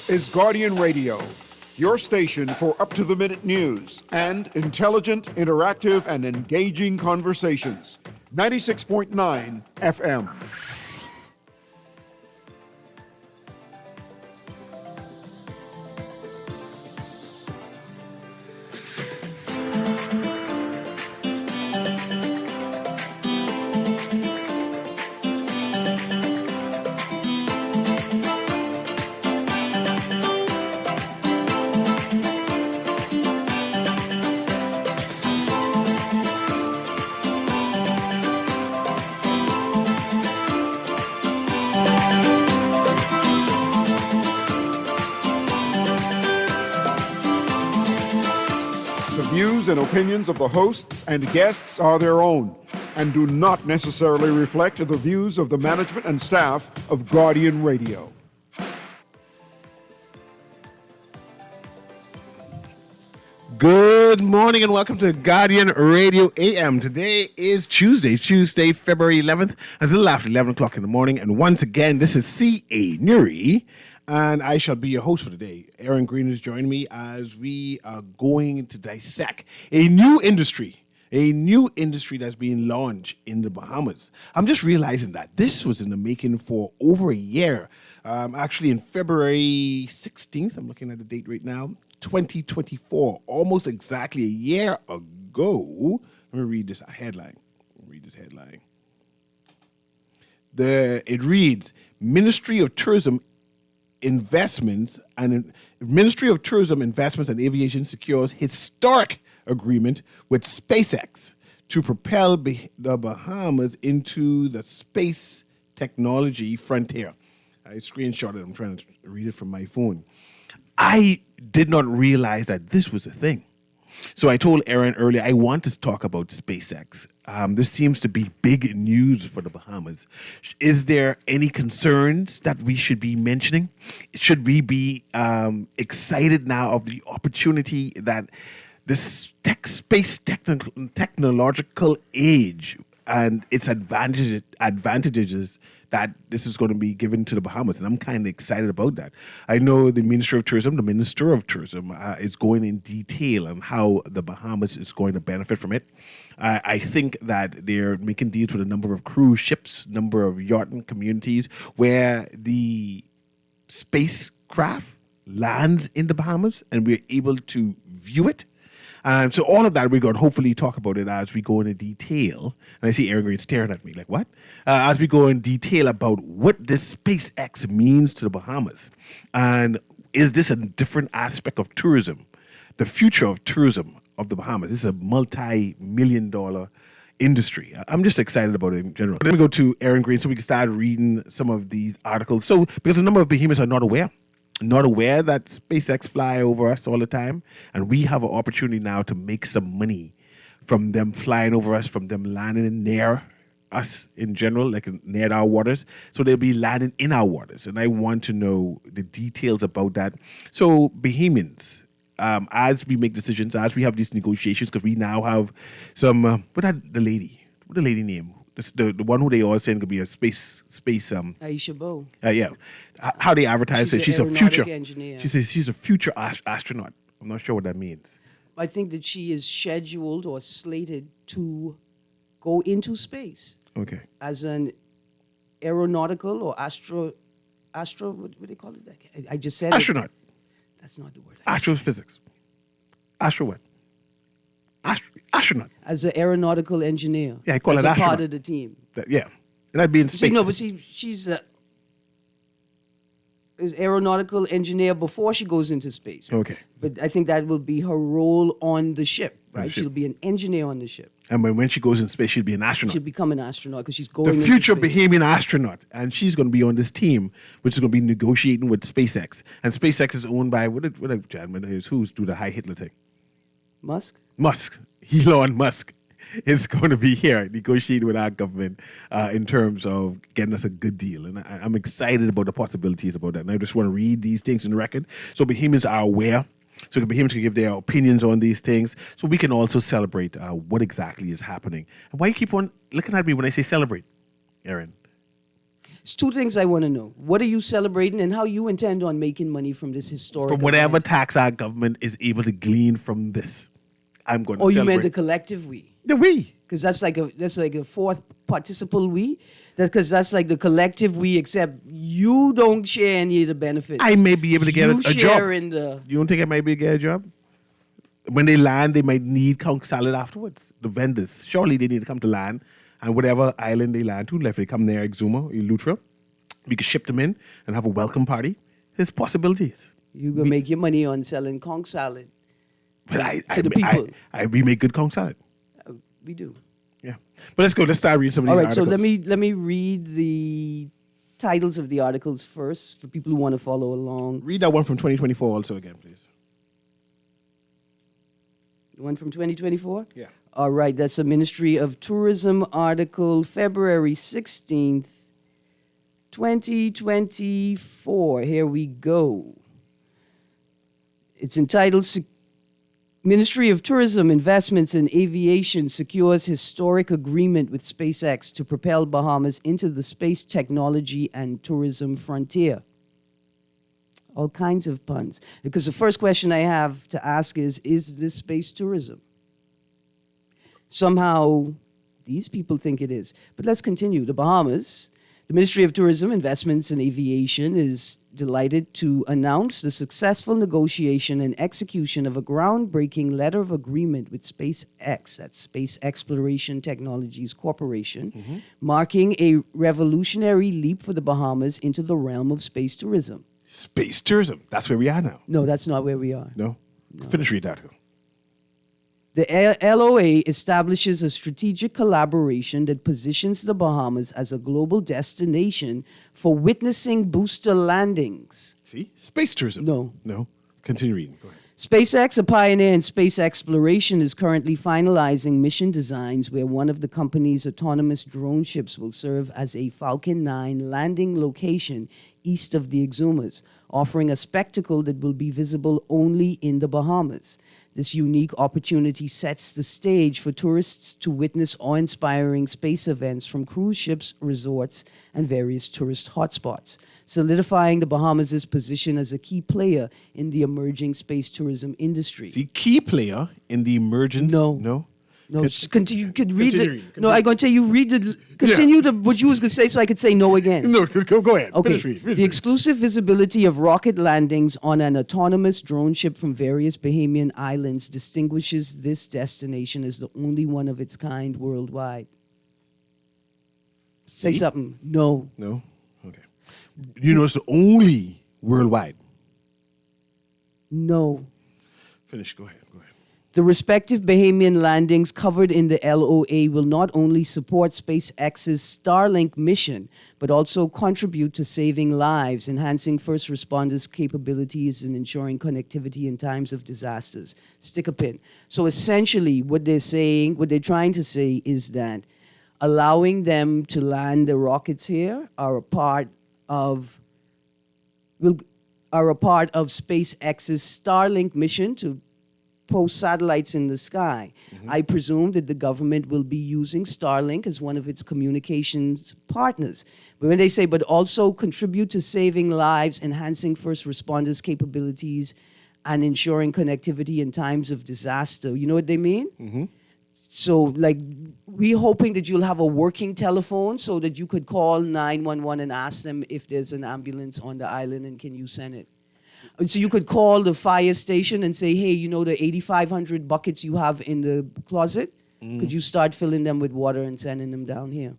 is Guardian Radio, your station for up-to-the-minute news and intelligent, interactive, and engaging conversations. 96.9 FM. And opinions of the hosts and guests are their own and do not necessarily reflect the views of the management and staff of Guardian Radio. Good morning and welcome to Guardian Radio AM. Today is Tuesday, February 11th. It's a little after 11 o'clock in the morning. And once again, this is CA Newry. And I shall be your host for today. Aaron Green is joining me as we are going to dissect a new industry that's being launched in the Bahamas. I'm just realizing that this was in the making for over a year. Actually, in February 16th, I'm looking at the date right now, 2024, almost exactly a year ago. Let me read this headline. It reads, Ministry of Tourism Investments and Aviation secures historic agreement with SpaceX to propel the Bahamas into the space technology frontier. I screenshot it. I'm trying to read it from my phone. I did not realize that this was a thing. So I told Aaron earlier, I want to talk about SpaceX. This seems to be big news for the Bahamas. Is there any concerns that we should be mentioning? Should we be excited now of the opportunity that this space technological age and its advantages that this is going to be given to the Bahamas, and I'm kind of excited about that. I know the Minister of Tourism is going in detail on how the Bahamas is going to benefit from it. I think that they're making deals with a number of cruise ships, number of yachting communities where the spacecraft lands in the Bahamas and we're able to view it. So all of that, we're going to hopefully talk about it as we go into detail. And I see Aaron Green staring at me like, what? As we go in detail about what this SpaceX means to the Bahamas. And is this a different aspect of tourism? The future of tourism of the Bahamas. This is a multi-million-dollar industry. I'm just excited about it in general. Let me go to Aaron Green so we can start reading some of these articles. So, because a number of Bahamians are not aware that SpaceX fly over us all the time, and we have an opportunity now to make some money from them flying over us, from them landing near us in general, like near our waters. So they'll be landing in our waters, and I want to know the details about that. So Bahamians, as we make decisions, as we have these negotiations, because we now have some, what the lady name? The one who they all saying could be a space. Aisha Bowe. Yeah, how they advertise it. She's a future engineer. She says she's a future astronaut. I'm not sure what that means. I think that she is scheduled or slated to go into space. Okay. As an aeronautical or astro. What do they call it? I just said astronaut. That's not the word. Astrophysics. Astro what? Astronaut. As an aeronautical engineer. Yeah, I call it astronaut. As a part of the team. Yeah. And that'd be in space. She's an aeronautical engineer before she goes into space. Okay. But I think that will be her role on the ship, right? She'll be an engineer on the ship. And when she goes in space, she'll be an astronaut. She'll become an astronaut because she's going the future Bahamian astronaut. And she's going to be on this team, which is going to be negotiating with SpaceX. And SpaceX is owned by, what gentleman is who's do the high Hitler thing? Musk. Elon Musk is going to be here negotiating with our government in terms of getting us a good deal. And I'm excited about the possibilities about that. And I just want to read ththese things in the record so Bahamians are aware. So the Bahamians can give their opinions on these things so we can also celebrate what exactly is happening. And why you keep on looking at me when I say celebrate, Aaron? It's two things I want to know. What are you celebrating and how you intend on making money from this historic From whatever event? tax our government is able to glean from this, I'm going to Oh, you celebrate. meant the collective we? The we. Because that's like a fourth participle we. Because that's like the collective we, except you don't share any of the benefits. I may be able to get you a job. share in the. You don't think I might be able to get a job? When they land, they might need conch salad afterwards. The vendors, surely they need to come to land, and whatever island they land to, like if they come there, Exuma or Lutra, we could ship them in and have a welcome party. There's possibilities. You gonna make your money on selling conch salad But to the people. we make good conch salad. We do. Yeah. But let's go. Let's start reading some of these All right, so articles. let me read the titles of the articles first for people who want to follow along. Read that one from 2024 also again, please. The one from 2024? Yeah. All right, that's a Ministry of Tourism article, February 16th, 2024. Here we go. It's entitled Ministry of Tourism, Investments and Aviation secures historic agreement with SpaceX to propel Bahamas into the space technology and tourism frontier. All kinds of puns. Because the first question I have to ask is this space tourism? Somehow, these people think it is. But let's continue. The Bahamas, the Ministry of Tourism, Investments and Aviation is delighted to announce the successful negotiation and execution of a groundbreaking letter of agreement with SpaceX, that's Space Exploration Technologies Corporation, marking a revolutionary leap for the Bahamas into the realm of space tourism. Space tourism. That's where we are now. No, that's not where we are. No? Finish reading the article. The LOA establishes a strategic collaboration that positions the Bahamas as a global destination for witnessing booster landings. See? Space tourism. No. No? Continue reading. Go ahead. SpaceX, a pioneer in space exploration, is currently finalizing mission designs where one of the company's autonomous drone ships will serve as a Falcon 9 landing location east of the Exumas, offering a spectacle that will be visible only in the Bahamas. This unique opportunity sets the stage for tourists to witness awe-inspiring space events from cruise ships, resorts, and various tourist hotspots, solidifying the Bahamas' position as a key player in the emerging space tourism industry. See, key player in the emergence. No. No? No, Con- just continue. You could read continue it. reading, No, I'm going to tell you, read the. Continue to what you was going to say so I could say no again. No, go ahead. Okay. Finish reading. The exclusive visibility of rocket landings on an autonomous drone ship from various Bahamian islands distinguishes this destination as the only one of its kind worldwide. Say See? something. No. No? Okay. You know it's the only worldwide. No. Finish. Go ahead. Go ahead. The respective Bahamian landings covered in the LOA will not only support SpaceX's Starlink mission, but also contribute to saving lives, enhancing first responders' capabilities, and ensuring connectivity in times of disasters. Stick a pin. So essentially, what they're trying to say is that allowing them to land the rockets here are a part of SpaceX's Starlink mission to post satellites in the sky. I presume that the government will be using Starlink as one of its communications partners. But when they say, but also contribute to saving lives, enhancing first responders' capabilities, and ensuring connectivity in times of disaster, you know what they mean? So, like, we're hoping that you'll have a working telephone so that you could call 911 and ask them if there's an ambulance on the island and can you send it. So you could call the fire station and say, hey, you know the 8,500 buckets you have in the closet? Could you start filling them with water and sending them down here?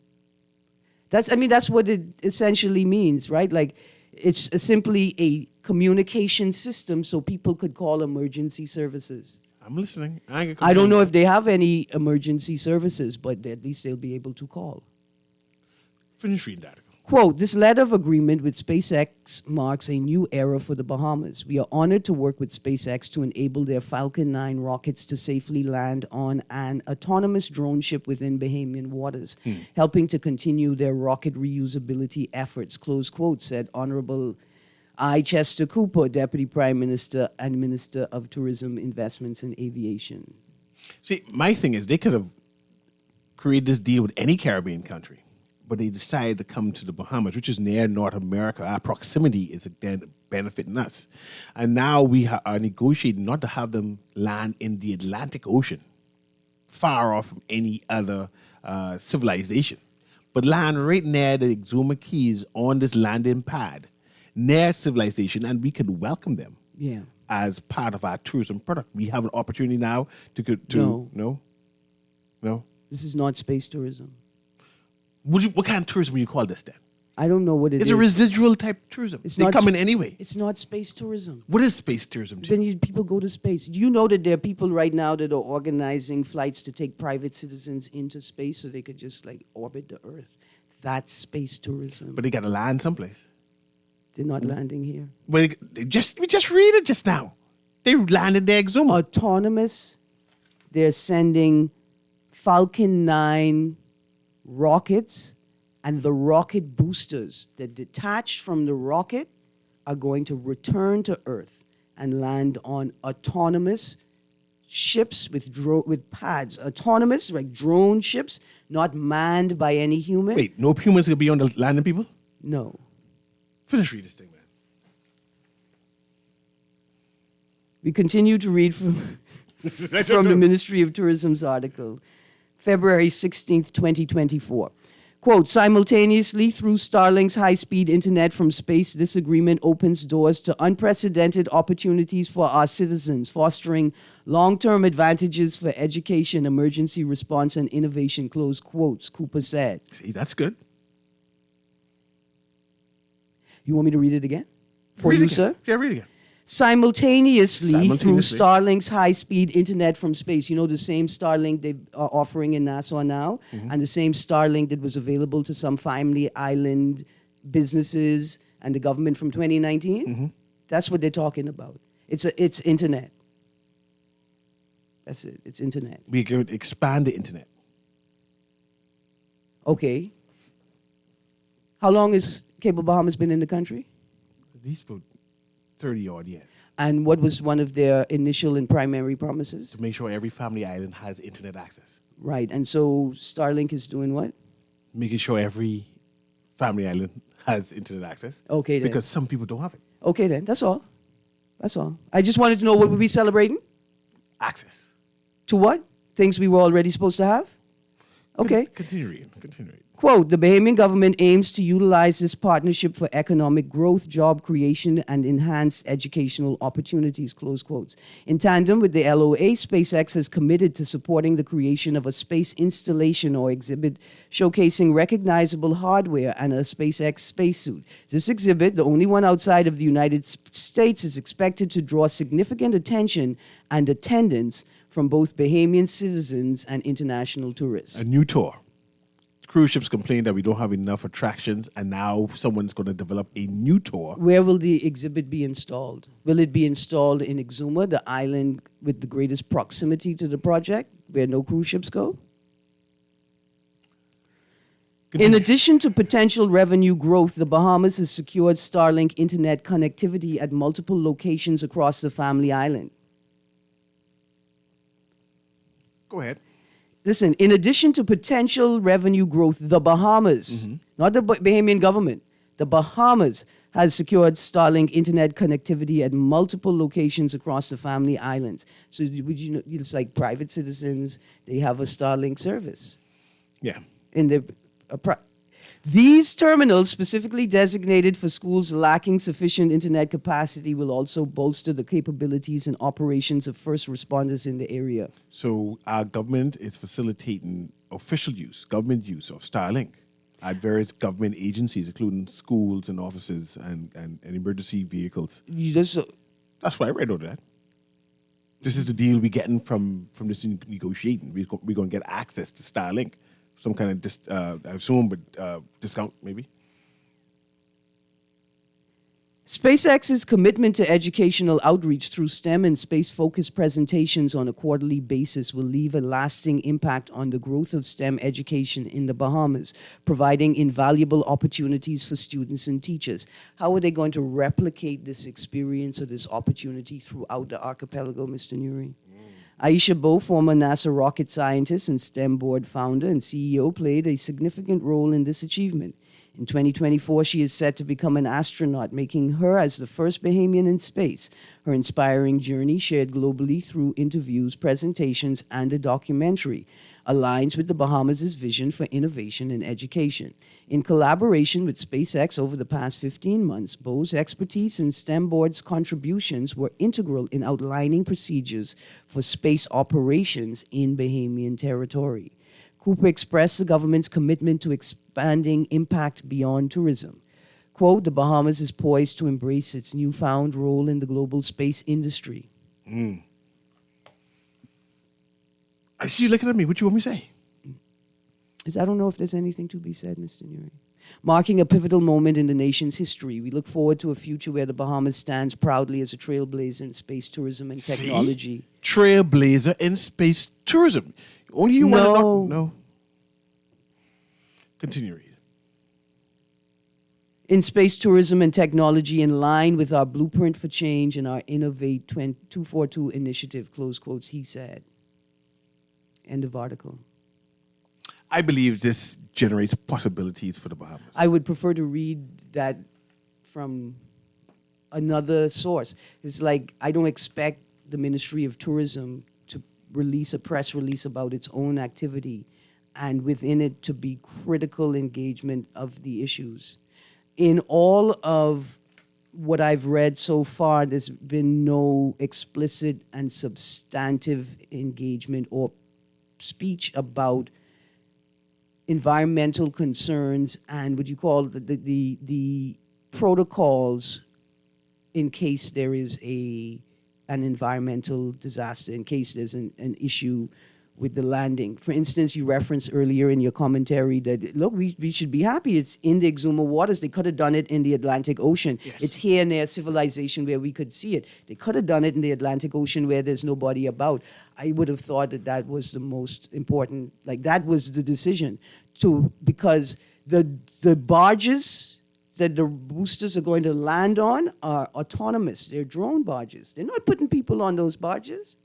That's what it essentially means, right? Like, it's simply a communication system so people could call emergency services. I'm listening. I don't know if they have any emergency services, but at least they'll be able to call. Finish reading the article. Quote, this letter of agreement with SpaceX marks a new era for the Bahamas. We are honored to work with SpaceX to enable their Falcon 9 rockets to safely land on an autonomous drone ship within Bahamian waters, helping to continue their rocket reusability efforts, close quote, said Honorable I. Chester Cooper, Deputy Prime Minister and Minister of Tourism, Investments and Aviation. See, my thing is they could have created this deal with any Caribbean country. but they decided to come to the Bahamas, which is near North America. Our proximity is again benefiting us. And now we are negotiating not to have them land in the Atlantic Ocean, far off from any other civilization, but land right near the Exuma Keys on this landing pad, near civilization, and we could welcome them Yeah. as part of our tourism product. We have an opportunity now No? This is not space tourism. What kind of tourism would you call this then? I don't know what it is. It's a residual type tourism. It's They not come sp- in anyway. It's not space tourism. What is space tourism? Then people go to space. Do you know that there are people right now that are organizing flights to take private citizens into space so they could just like orbit the Earth? That's space tourism. But they got to land someplace. They're not landing here. Well, we just read it just now. They landed their Exuma. Autonomous. They're sending Falcon 9 rockets, and the rocket boosters that detached from the rocket are going to return to Earth and land on autonomous ships with pads. Autonomous, like drone ships, not manned by any human. Wait, no humans will be on the landing, people? No. Finish reading this thing, man. We continue to read from the Ministry of Tourism's article, February 16th, 2024. Quote, simultaneously, through Starlink's high-speed internet from space, this agreement opens doors to unprecedented opportunities for our citizens, fostering long-term advantages for education, emergency response, and innovation, close quotes, Cooper said. See, that's good. You want me to read it again? For Read it you, again. sir? Yeah, read it again. Simultaneously through Starlink's high-speed internet from space. You know, the same Starlink they are offering in Nassau now, and the same Starlink that was available to some Family Island businesses and the government from 2019. That's what they're talking about. It's internet. That's it. It's internet. We could expand the internet. Okay. How long has Cable Bahamas been in the country? At least about 30 odd years. And what was one of their initial and primary promises? To make sure every family island has internet access. Right. And so Starlink is doing what? Making sure every family island has internet access. Okay, then. Because some people don't have it. Okay, then. That's all. That's all. I just wanted to know what we'd be celebrating. Access. To what? Things we were already supposed to have? Okay. Continue reading. Continue reading. Quote, the Bahamian government aims to utilize this partnership for economic growth, job creation, and enhanced educational opportunities, close quotes. In tandem with the LOA, SpaceX has committed to supporting the creation of a space installation or exhibit showcasing recognizable hardware and a SpaceX spacesuit. This exhibit, the only one outside of the United States, is expected to draw significant attention and attendance from both Bahamian citizens and international tourists. A new tour. Cruise ships complain that we don't have enough attractions, and now someone's going to develop a new tour. Where will the exhibit be installed? Will it be installed in Exuma, the island with the greatest proximity to the project, where no cruise ships go? In addition to potential revenue growth, the Bahamas has secured Starlink internet connectivity at multiple locations across the Family Island. Go ahead. Listen, in addition to potential revenue growth, the Bahamas, not the Bahamian government, the Bahamas has secured Starlink internet connectivity at multiple locations across the Family Islands. So would you know, it's like private citizens, they have a Starlink service. Yeah. In the these terminals, specifically designated for schools lacking sufficient internet capacity, will also bolster the capabilities and operations of first responders in the area. So our government is facilitating official use, government use of Starlink at various government agencies, including schools and offices and emergency vehicles. That's why I read all that. This is the deal we're getting from this negotiating. We're going to get access to Starlink. Some kind of, I assume, but discount maybe? SpaceX's commitment to educational outreach through STEM and space-focused presentations on a quarterly basis will leave a lasting impact on the growth of STEM education in the Bahamas, providing invaluable opportunities for students and teachers. How are they going to replicate this experience or this opportunity throughout the archipelago, Mr. Newry? Aisha Bowe, former NASA rocket scientist and STEM board founder and CEO, played a significant role in this achievement. In 2024, she is set to become an astronaut, making her as the first Bahamian in space. Her inspiring journey, shared globally through interviews, presentations, and a documentary, aligns with the Bahamas' vision for innovation and education. In collaboration with SpaceX over the past 15 months, Bowe's expertise and STEM board's contributions were integral in outlining procedures for space operations in Bahamian territory. Cooper expressed the government's commitment to expanding impact beyond tourism. Quote, the Bahamas is poised to embrace its newfound role in the global space industry. I see you looking at me. What do you want me to say? I don't know if there's anything to be said, Mr. Newry. Marking a pivotal moment in the nation's history, we look forward to a future where the Bahamas stands proudly as a trailblazer in space tourism and technology. See? Trailblazer in space tourism. Only you want to know. No. Continue, read. In space tourism and technology, in line with our blueprint for change and our Innovate 242 initiative, close quotes, he said. End of article. I believe this generates possibilities for the Bahamas. I would prefer to read that from another source. It's like I don't expect the Ministry of Tourism to release a press release about its own activity and within it to be critical engagement of the issues. In all of what I've read so far, there's been no explicit and substantive engagement or speech about environmental concerns and what you call the protocols in case there is an environmental disaster, in case there's an issue with the landing. For instance, you referenced earlier in your commentary that, look, we should be happy it's in the Exuma waters. They could have done it in the Atlantic Ocean. Yes. It's here in their civilization where we could see it. They could have done it in the Atlantic Ocean where there's nobody about. I would have thought that was the most important, like that was the decision because the barges that the boosters are going to land on are autonomous. They're drone barges. They're not putting people on those barges,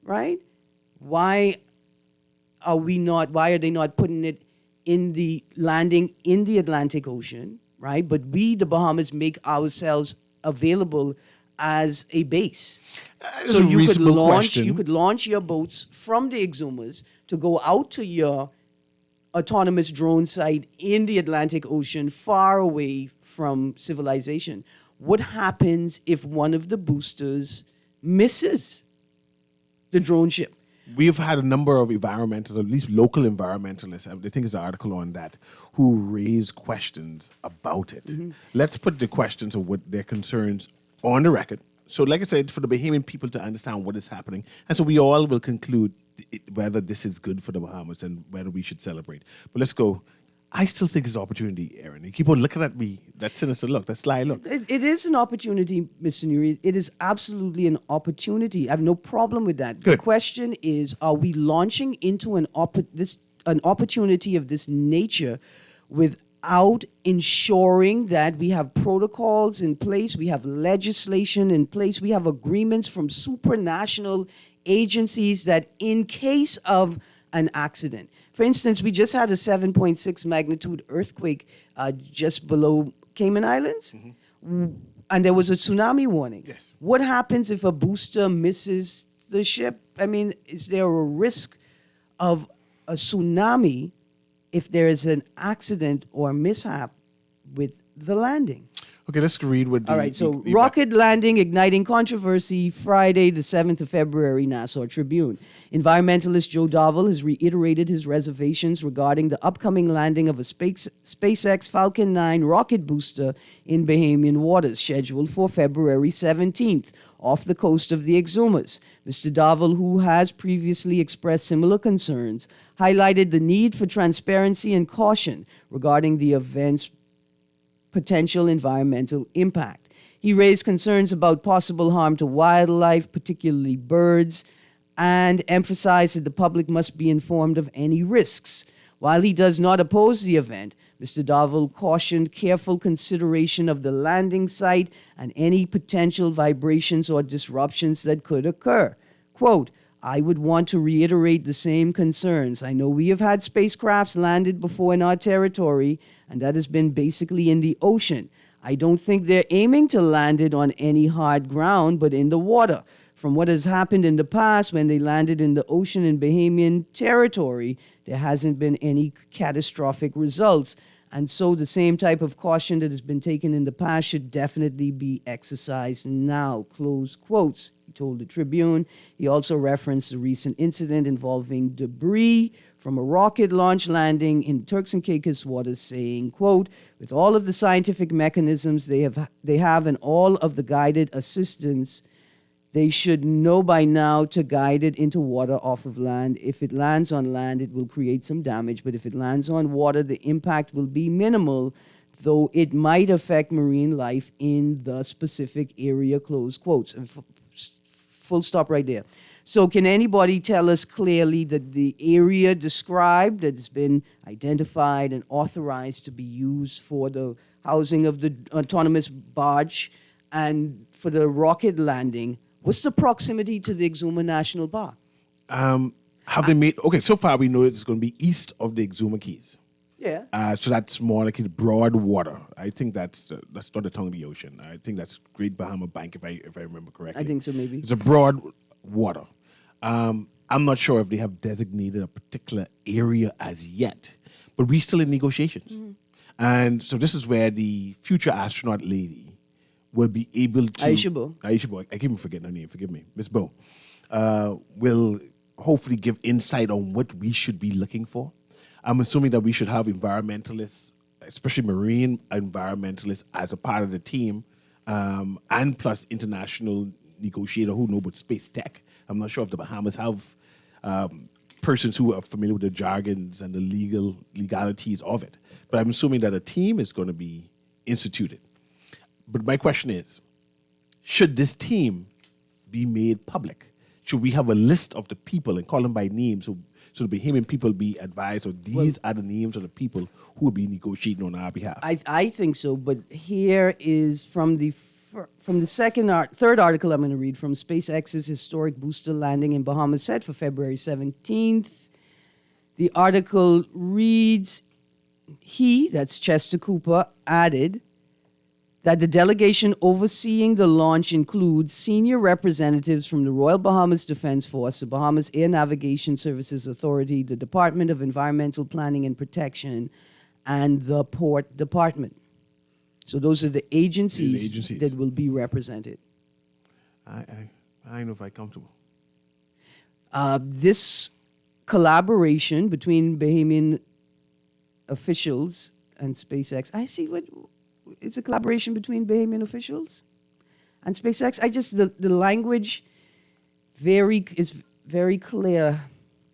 right? Why are they not putting it in the landing in the Atlantic Ocean, right? But we, the Bahamas, make ourselves available as a base. So you could launch your boats from the Exumas to go out to your autonomous drone site in the Atlantic Ocean, far away from civilization. What happens if one of the boosters misses the drone ship? We've had a number of environmentalists, at least local environmentalists, I think there's an article on that, who raise questions about it. Mm-hmm. Let's put the questions of what their concerns on the record. So like I said, for the Bahamian people to understand what is happening. And so we all will conclude whether this is good for the Bahamas and whether we should celebrate. But let's go. I still think it's an opportunity, Aaron. You keep on looking at me, that sinister look, that sly look. It is an opportunity, Mr. Newry. It is absolutely an opportunity. I have no problem with that. Good. The question is, are we launching into an opportunity of this nature without ensuring that we have protocols in place, we have legislation in place, we have agreements from supranational agencies that in case of an accident. For instance, we just had a 7.6 magnitude earthquake just below Cayman Islands, and there was a tsunami warning. Yes. What happens if a booster misses the ship? I mean, is there a risk of a tsunami if there is an accident or mishap with the landing? Okay, let's read what all right, so rocket landing igniting controversy Friday, the 7th of February, Nassau Tribune. Environmentalist Joe Dovell has reiterated his reservations regarding the upcoming landing of a SpaceX Falcon 9 rocket booster in Bahamian waters, scheduled for February 17th, off the coast of the Exumas. Mr. Dovell, who has previously expressed similar concerns, highlighted the need for transparency and caution regarding the event's potential environmental impact. He raised concerns about possible harm to wildlife, particularly birds, and emphasized that the public must be informed of any risks. While he does not oppose the event, Mr. Dovell cautioned careful consideration of the landing site and any potential vibrations or disruptions that could occur. Quote, I would want to reiterate the same concerns. I know we have had spacecrafts landed before in our territory, and that has been basically in the ocean. I don't think they're aiming to land it on any hard ground, but in the water. From what has happened in the past, when they landed in the ocean in Bahamian territory, there hasn't been any catastrophic results. And so the same type of caution that has been taken in the past should definitely be exercised now, close quotes, he told the Tribune. He also referenced a recent incident involving debris from a rocket launch landing in Turks and Caicos waters, saying, quote, with all of the scientific mechanisms they have and all of the guided assistance, they should know by now to guide it into water off of land. If it lands on land, it will create some damage. But if it lands on water, the impact will be minimal, though it might affect marine life in the specific area, close quotes. And full stop right there. So can anybody tell us clearly that the area described that has been identified and authorized to be used for the housing of the autonomous barge and for the rocket landing, what's the proximity to the Exuma National Park? Have they made, okay, so far we know it's going to be east of the Exuma Keys. Yeah. So that's more like the broad water. I think that's not the tongue of the ocean. I think that's Great Bahama Bank, if I remember correctly. I think so, maybe. It's a broad water. I'm not sure if they have designated a particular area as yet, but we're still in negotiations. Mm-hmm. And so this is where the future astronaut lady will be able to... Aisha Bo, I keep forgetting her name, forgive me. Miss Bo. Will hopefully give insight on what we should be looking for. I'm assuming that we should have environmentalists, especially marine environmentalists, as a part of the team, and plus international negotiator who know about space tech. I'm not sure if the Bahamas have persons who are familiar with the jargons and the legalities of it. But I'm assuming that a team is going to be instituted. But my question is, should this team be made public? Should we have a list of the people and call them by name so the Bahamian people be advised, or these are the names of the people who will be negotiating on our behalf? I think so, but here is from the third article I'm going to read from SpaceX's historic booster landing in Bahamas set for February 17th. The article reads, that's Chester Cooper, added that the delegation overseeing the launch includes senior representatives from the Royal Bahamas Defense Force, the Bahamas Air Navigation Services Authority, the Department of Environmental Planning and Protection, and the Port Department. So those are the agencies that will be represented. I don't know if I'm comfortable. This collaboration between Bahamian officials and SpaceX, I see what... It's a collaboration between Bahamian officials and SpaceX. The language is very clear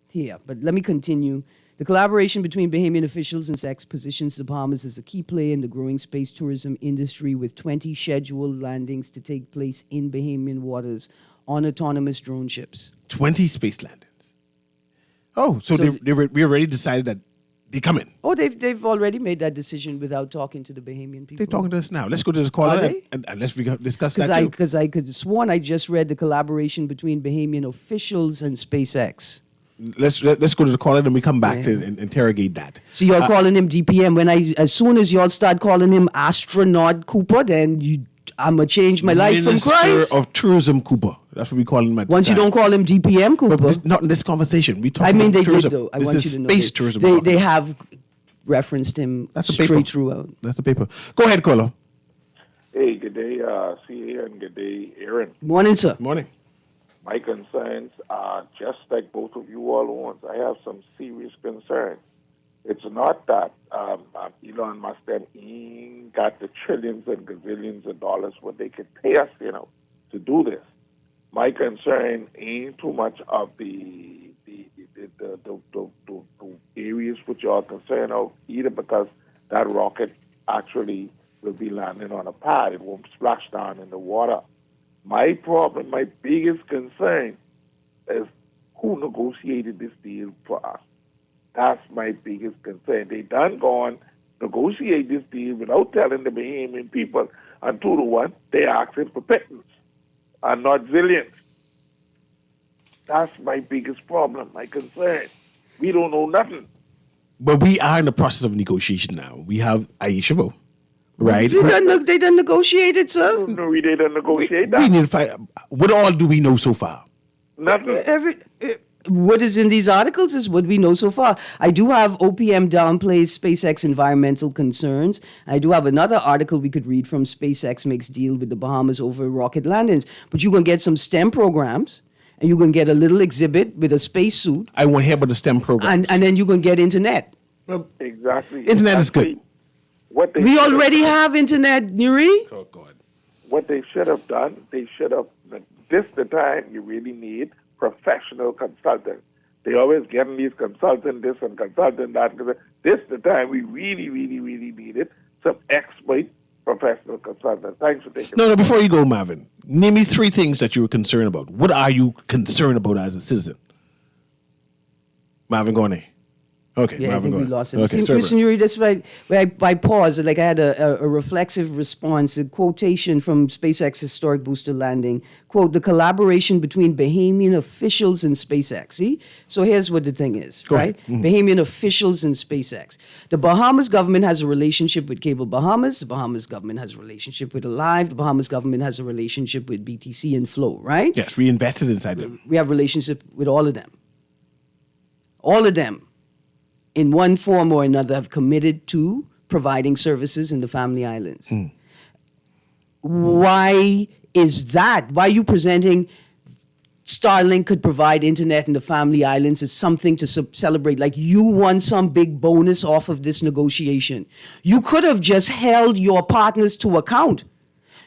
here, but let me continue. The collaboration between Bahamian officials and SpaceX positions the Bahamas as a key player in the growing space tourism industry, with 20 scheduled landings to take place in Bahamian waters on autonomous drone ships. 20 space landings. Oh, so we already decided that they come in. Oh, they've already made that decision without talking to the Bahamian people. They're talking to us now. Let's go to the caller and let's discuss that too. Because I could have sworn I just read the collaboration between Bahamian officials and SpaceX. Let's go to the caller and we come back to interrogate that. So you're calling him DPM. As soon as y'all start calling him Astronaut Cooper, then I'm going to change my life from Christ. Minister of Tourism Cooper. That's what we call him at Once you don't call him DPM Cooper. But not in this conversation. We talk I mean, about they tourism. did, though. I this want is you to know. Space tourism. They have referenced him straight throughout. That's the paper. Go ahead, caller. Hey, good day, CA, and good day, Aaron. Morning, sir. Morning. My concerns are just like both of you all want. I have some serious concerns. It's not that Elon Musk ain't got the trillions and gazillions of dollars what they could pay us, to do this. My concern ain't too much of the areas which you are concerned of, either because that rocket actually will be landing on a pad. It won't splash down in the water. My problem, my biggest concern is who negotiated this deal for us. That's my biggest concern. They done gone negotiate this deal without telling the Bahamian people, and 2-1, they asking for pittance and not zillions. That's my biggest problem, my concern. We don't know nothing. But we are in the process of negotiation now. We have Aisha, right? They done negotiated, sir. No, we didn't negotiate We that. need to find what all do we know so far? Nothing. What is in these articles is what we know so far. I do have OPM downplays SpaceX environmental concerns. I do have another article we could read from SpaceX makes deal with the Bahamas over rocket landings. But you're going to get some STEM programs, and you're going to get a little exhibit with a spacesuit, I want to hear about the STEM program. and then you're going to get internet. Exactly. Internet is good. Exactly What they We should already done- have internet, Newry. Oh God. What they should have done, they should have. This the time you really need professional consultants. They always getting these consultant this and consultant that. This the time we really, really, really needed some expert professional consultants. Thanks for taking. No, before you go, Marvin, name me 3 things that you were concerned about. What are you concerned about as a citizen? Marvin, go on there. Okay, Yeah, I Marvin, think go we on. lost him. Okay, See, sorry Mr. about Newry, that's why I paused. Like I had a reflexive response, a quotation from SpaceX historic booster landing. Quote, the collaboration between Bahamian officials and SpaceX. See? So here's what the thing is, Go right? ahead. Mm-hmm. Bahamian officials and SpaceX. The Bahamas government has a relationship with Cable Bahamas. The Bahamas government has a relationship with Alive. The Bahamas government has a relationship with BTC and Flow, right? Yes, we invested inside them. We have relationship with all of them. All of them, in one form or another, have committed to providing services in the Family Islands. Why is that? Why are you presenting Starlink could provide internet in the Family Islands as something to celebrate? Like you won some big bonus off of this negotiation. You could have just held your partners to account.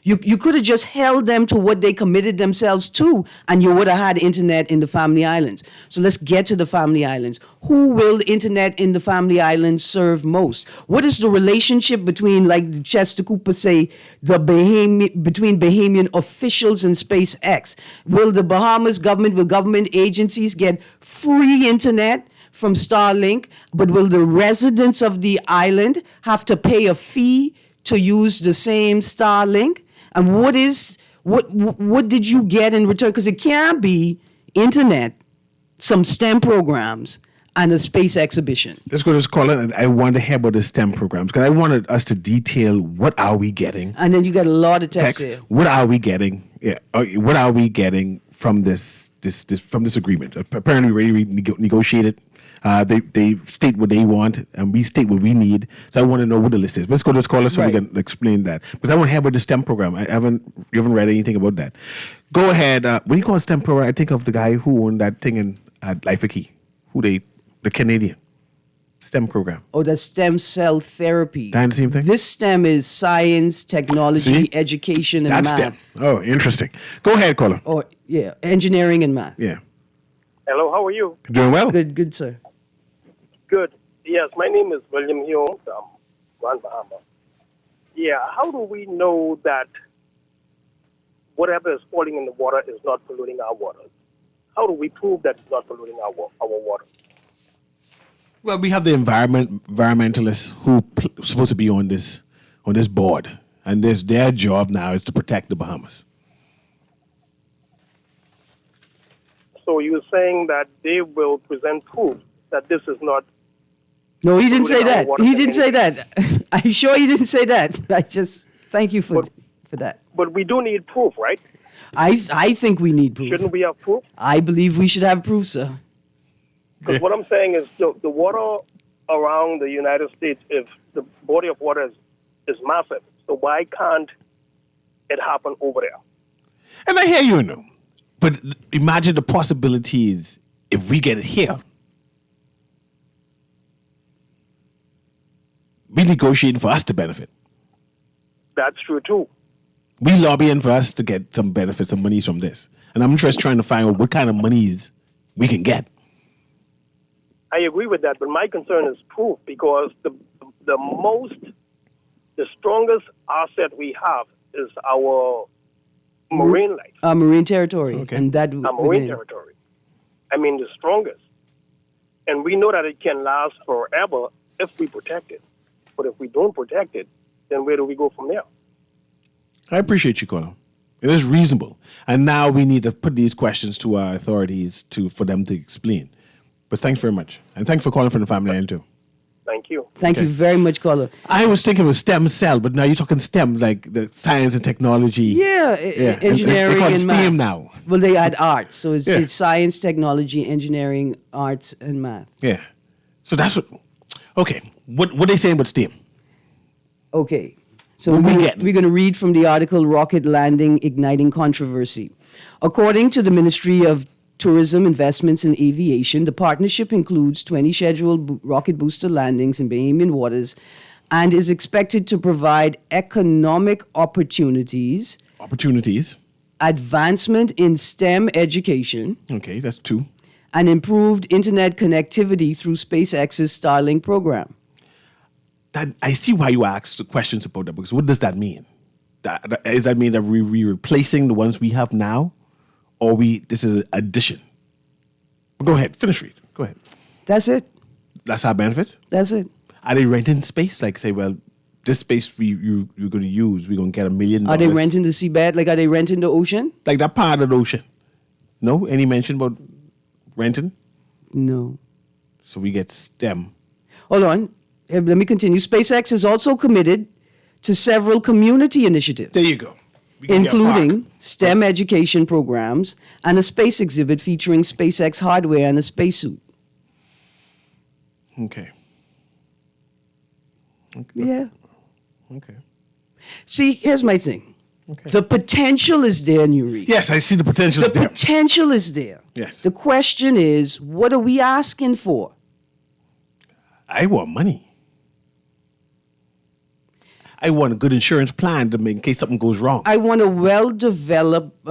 You could have just held them to what they committed themselves to, and you would have had internet in the Family Islands. So let's get to the Family Islands. Who will internet in the Family Islands serve most? What is the relationship between, like Chester Cooper say, between Bahamian officials and SpaceX? Will the Bahamas government, will government agencies get free internet from Starlink, but will the residents of the island have to pay a fee to use the same Starlink? And what did you get in return? Because it can't be internet, some STEM programs, and a space exhibition. Let's go to this caller, and I want to hear about the STEM programs because I wanted us to detail what are we getting. And then you got a lot of text here. What are we getting? Yeah, what are we getting from this agreement? Apparently, we already negotiated. They state what they want, and we state what we need. So I want to know what the list is. Let's go to this caller so we Right. can explain that. Because I want to hear about the STEM program. You haven't read anything about that. Go ahead. When you call STEM program, I think of the guy who owned that thing in Life Key, the Canadian STEM program. Oh, the stem cell therapy. Kind of the same thing? This STEM is science, technology, See? education, and That's math. STEM. Oh, interesting. Go ahead, caller. Or yeah, engineering and math. Yeah. Hello, how are you? Doing well? Good, sir. Good. Yes, my name is William Hume from Grand Bahama. Yeah, how do we know that whatever is falling in the water is not polluting our waters? How do we prove that it's not polluting our water? Well, we have the environmentalists who supposed to be on this board, and their job now is to protect the Bahamas. So you're saying that they will present proof that this is not. No, he didn't say polluting our that. water He didn't say community? that. I'm sure he didn't say that. I just thank you for that. But we do need proof, right? I think we need proof. Shouldn't we have proof? I believe we should have proof, sir. Because what I'm saying is the water around the United States, if the body of water is massive, so why can't it happen over there? And I hear you, know, but imagine the possibilities if we get it here. We negotiating for us to benefit. That's true too. We lobbying for us to get some benefits, some monies from this. And I'm just trying to find out what kind of monies we can get. I agree with that, but my concern is proof because the strongest asset we have is our marine life, Marine territory, Okay. and that our marine territory. I mean, the strongest. And we know that it can last forever if we protect it. But if we don't protect it, then where do we go from there? I appreciate you, Colin. It is reasonable. And now we need to put these questions to our authorities for them to explain. But thanks very much. And thanks for calling from the family line too. Thank you. Thank you very much, caller. I was thinking it was stem cell, but now you're talking STEM, like the science and technology. Yeah, And engineering they call it and STEAM math. now. Well, they add arts, so it's, Yeah. it's science, technology, engineering, arts, and math. Yeah. So that's what. Okay. What they saying about STEAM? Okay. So What we we're getting? going to read from the article Rocket Landing Igniting Controversy. According to the Ministry of Tourism, Investments, and Aviation, the partnership includes 20 scheduled rocket booster landings in Bahamian waters and is expected to provide economic opportunities, Opportunities. advancement in STEM education, Okay, that's 2. and improved internet connectivity through SpaceX's Starlink program. I see why you asked the questions about that, because what does that mean? Does that mean that we're replacing the ones we have now? Or this is an addition? Go ahead, finish read. Go ahead. That's it. That's our benefit? That's it. Are they renting space? Like say, well, this space you're going to use, we're going to get $1 million. Are they renting the seabed? Like, are they renting the ocean? Like that part of the ocean? No? Any mention about renting? No. So we get STEM. Hold on. Let me continue. SpaceX is also committed to several community initiatives, There you go. We can get a including park. STEM education programs and a space exhibit featuring SpaceX hardware and a spacesuit. Okay. Yeah. Okay. See, here's my thing. Okay. The potential is there, Newry. Yes, I see the potential The is there. potential is there. Yes. The question is, what are we asking for? I want money. I want a good insurance plan in case something goes wrong. I want a well-developed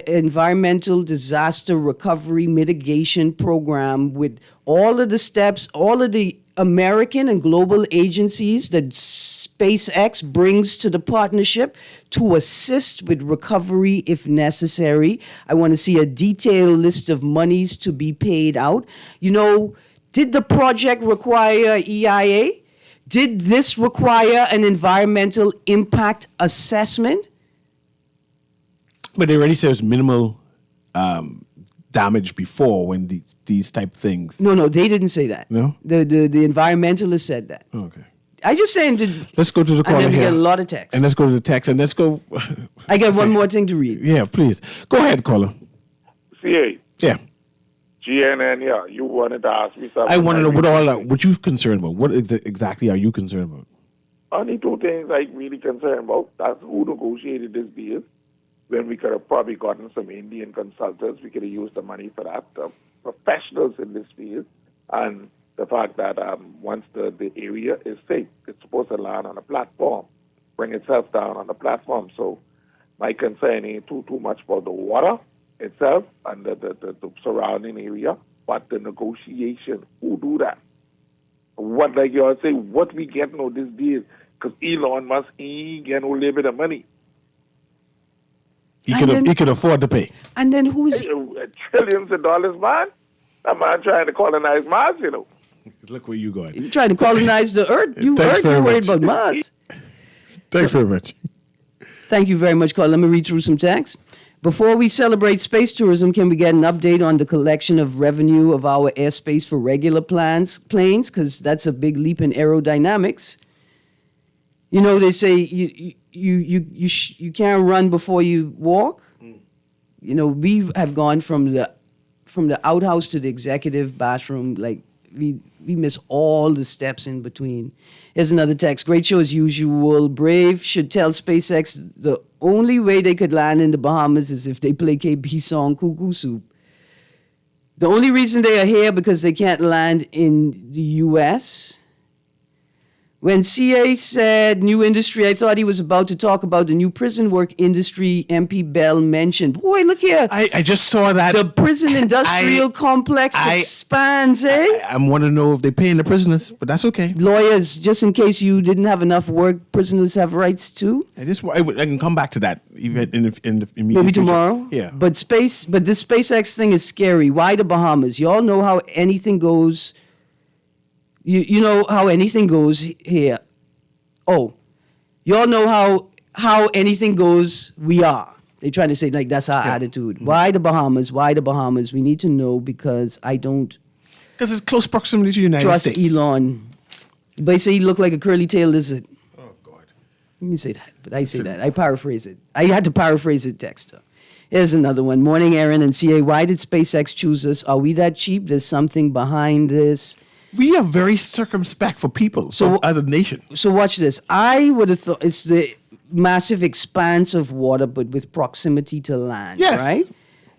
environmental disaster recovery mitigation program with all of the steps, all of the American and global agencies that SpaceX brings to the partnership to assist with recovery if necessary. I want to see a detailed list of monies to be paid out. You know, did the project require EIA? Did this require an environmental impact assessment? But they already said it was minimal damage before when these type things. No, they didn't say that. No? The environmentalists said that. Okay. I just saying that. Let's go to the And caller then we here. get a lot of text. And let's go to the text and let's go. I got one more thing to read. Yeah, please. Go ahead, caller. CA, Yeah. GNN, yeah, you wanted to ask me something. I want to know what you're concerned about. What exactly are you concerned about? Only 2 things I'm really concerned about. That's who negotiated this deal. When we could have probably gotten some Indian consultants, we could have used the money for that. Professionals in this field, and the fact that once the area is safe, it's supposed to land on a platform, bring itself down on the platform. So my concern ain't too much about the water itself and the surrounding area, but the negotiation. Who do that? What, like you all say, what we getting on this deal? Because Elon Musk ain't getting no little bit of money. He And then- could afford to pay. And then who's Trillions of dollars, man. That man trying to colonize Mars, you know. Look where you going. trying to colonize the Earth? You Thanks Earth, very you worried much. about Mars. Thanks very much. Thank you very much, Carl. Let me read through some text. Before we celebrate space tourism, can we get an update on the collection of revenue of our airspace for regular planes? Because that's a big leap in aerodynamics. You know, they say you can't run before you walk. You know, we have gone from the outhouse to the executive bathroom. Like we miss all the steps in between. Here's another text. Great show as usual. Brave should tell SpaceX the only way they could land in the Bahamas is if they play KB song Cuckoo Soup. The only reason they are here because they can't land in the U.S. When CA said new industry, I thought he was about to talk about the new prison work industry MP Bell mentioned. Boy, look here. I just saw that. The prison industrial complex expands, eh? I want to know if they're paying the prisoners, but that's okay. Lawyers, just in case you didn't have enough work, prisoners have rights too. I can come back to that even in the immediate Maybe future. tomorrow. Yeah. But this SpaceX thing is scary. Why the Bahamas? Y'all know how anything goes. You know how anything goes here. Oh, y'all know how anything goes. We are. They're trying to say like that's our attitude. Why the Bahamas? Why the Bahamas? We need to know because I don't Because it's close proximity to the United trust States. Elon. But say he looked like a curly-tailed lizard. Oh, God. Let me say that, but I say that. I paraphrase it. I had to paraphrase it, Dexter. Here's another one. Morning, Aaron and CA. Why did SpaceX choose us? Are we that cheap? There's something behind this. We are very circumspect for people as a nation. So watch this. I would have thought it's the massive expanse of water, but with proximity to land, Yes. right?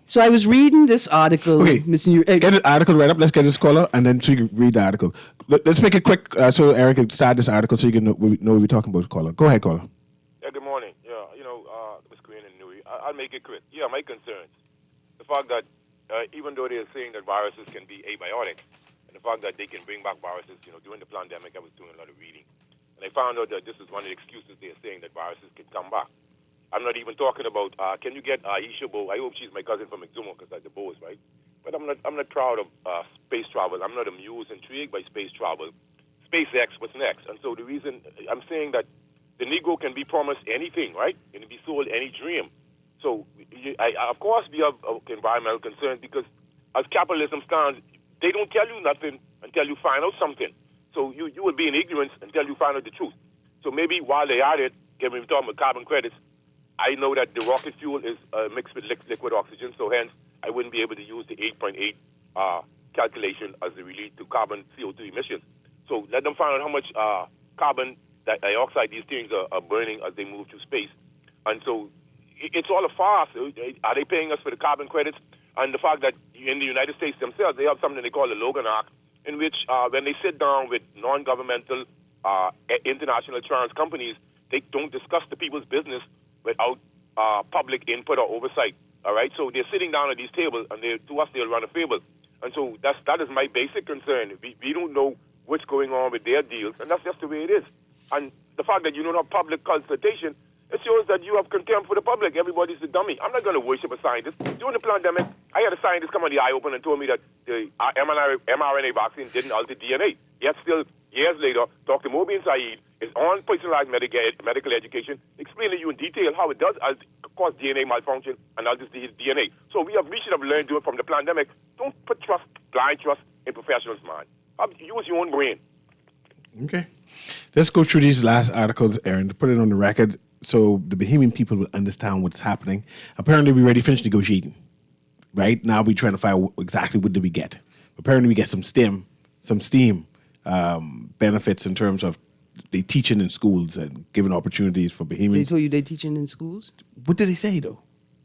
So I was reading this article. Okay, Mr. New- get the article right up. Let's get this caller, and then so you can read the article. Let's make it quick so Eric can start this article so you can know what we're talking about, caller. Go ahead, caller. Yeah, good morning. Yeah, Ms. Green and Newry. I'll make it quick. Yeah, my concerns. The fact that even though they're saying that viruses can be abiotic, and the fact that they can bring back viruses, during the pandemic, I was doing a lot of reading. And I found out that this is one of the excuses they're saying that viruses can come back. I'm not even talking about, can you get Aisha Bo? I hope she's my cousin from Exuma because that's the Bows, right? But I'm not proud of space travel. I'm not amused, intrigued by space travel. SpaceX, what's next? And so the reason I'm saying that the Negro can be promised anything, right? And be sold any dream. So, of course, we have environmental concerns because as capitalism stands, they don't tell you nothing until you find out something. So you will be in ignorance until you find out the truth. So maybe while they're at it, when we're talking about carbon credits, I know that the rocket fuel is mixed with liquid oxygen, so hence I wouldn't be able to use the 8.8 calculation as it relates to carbon CO2 emissions. So let them find out how much carbon dioxide these things are burning as they move to space. And so it's all a farce. Are they paying us for the carbon credits? And the fact that in the United States themselves, they have something they call the Logan Act, in which when they sit down with non-governmental international insurance companies, they don't discuss the people's business without public input or oversight. All right, so they're sitting down at these tables, and to us they'll run a favor. And so that is my basic concern. We don't know what's going on with their deals, and that's just the way it is. And the fact that you don't have public consultation, it shows that you have contempt for the public. Everybody's a dummy. I'm not going to worship a scientist. During the pandemic, I had a scientist come on the eye open and told me that the mRNA vaccine didn't alter DNA. Yet still, years later, Dr. Mobin Saeed is on personalized medical education, explaining to you in detail how it does cause DNA malfunction and alters the DNA. So we should have learned to do it from the pandemic. Don't put blind trust in professionals, man. Use your own brain. Okay. Let's go through these last articles, Aaron, to put it on the record so the Bahamian people will understand what's happening. Apparently, we already finished negotiating. Right? Now we're trying to find out exactly what did we get. Apparently, we get some STEM benefits in terms of they teaching in schools and giving opportunities for They Bahamians. told you they're teaching in schools? What did they say, though?